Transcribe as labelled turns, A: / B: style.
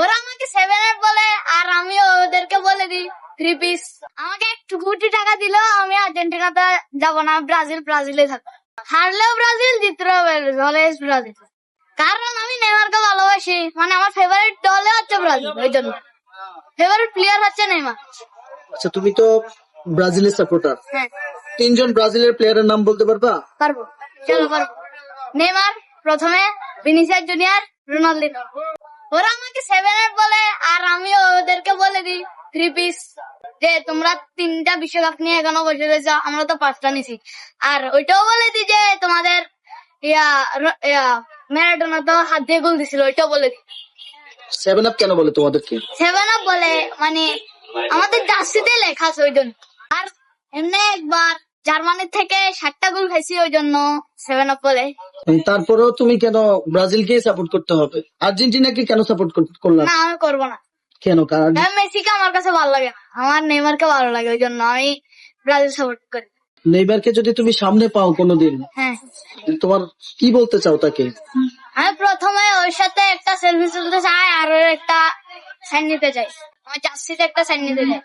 A: ওরা আমাকে 7 বলে আর আমি ওদেরকে বলে দিই 3 পিস। আমাকে 1 কোটি টাকা দিল, আমি আর্জেন্টিনাতে যাব না, ব্রাজিলে থাকবো। হারলেও ব্রাজিল, জিতলেও ব্রাজিল। কারণ আমি নেইমারকে ভালোবাসি, মানে আমার ফেভারিট দলে হচ্ছে ব্রাজিল, ওই জন্য ফেভারিট প্লেয়ার হচ্ছে নেইমার।
B: আচ্ছা, তুমি তো ব্রাজিলের সাপোর্টার,
A: হ্যাঁ
B: 3 জন ব্রাজিলের প্লেয়ারের নাম বলতে পারবা?
A: পারবো, চলো পারবো। নেইমার প্রথমে, ভিনিসিয়াস জুনিয়র, রোনালদিনো। ওরা আমাকে 7 বলে আর আমি ওদেরকে বলে দিই 3 পিস, যে তোমরা 3টা বিশ্বকাপ নিয়ে এখনো বসে রয়েছ, আমরা তো 5টা নিছি। আর ওইটাও বলে দিই যে তোমাদের ম্যারাডোনা তো হাত দিয়ে গোল দিছিল, ওইটাও বলে দিই।
B: 7 কেন বলে তোমাদেরকে?
A: 7 বলে মানে আমাদের জার্সিতে লেখা আছে, ওই জন্য। আর এমনি একবার জার্মানি থেকে 7টা গোল খাইছি, ওই জন্য 7 বলে।
B: তারপরেও তুমি কেন ব্রাজিলকে সাপোর্ট করতে হবে? আর্জেন্টিনাকে কেন সাপোর্ট করলাম?
A: না, আমি করবো না।
B: কেন? কারণ
A: মেসিকে আমার কাছে ভালো লাগে না, আমার নেইমারকে ভালো লাগে, ওই জন্য আমি ব্রাজিল সাপোর্ট করি।
B: নেইমারকে যদি তুমি সামনে পাও কোনোদিন,
A: হ্যাঁ,
B: তোমার কি বলতে চাও তাকে?
A: আমি প্রথমে ওর সাথে একটা সেলফি তুলতে চাই আর ওর একটা সাইন নিতে চাই, আমার জার্সিতে একটা সাইন নিতে চাই।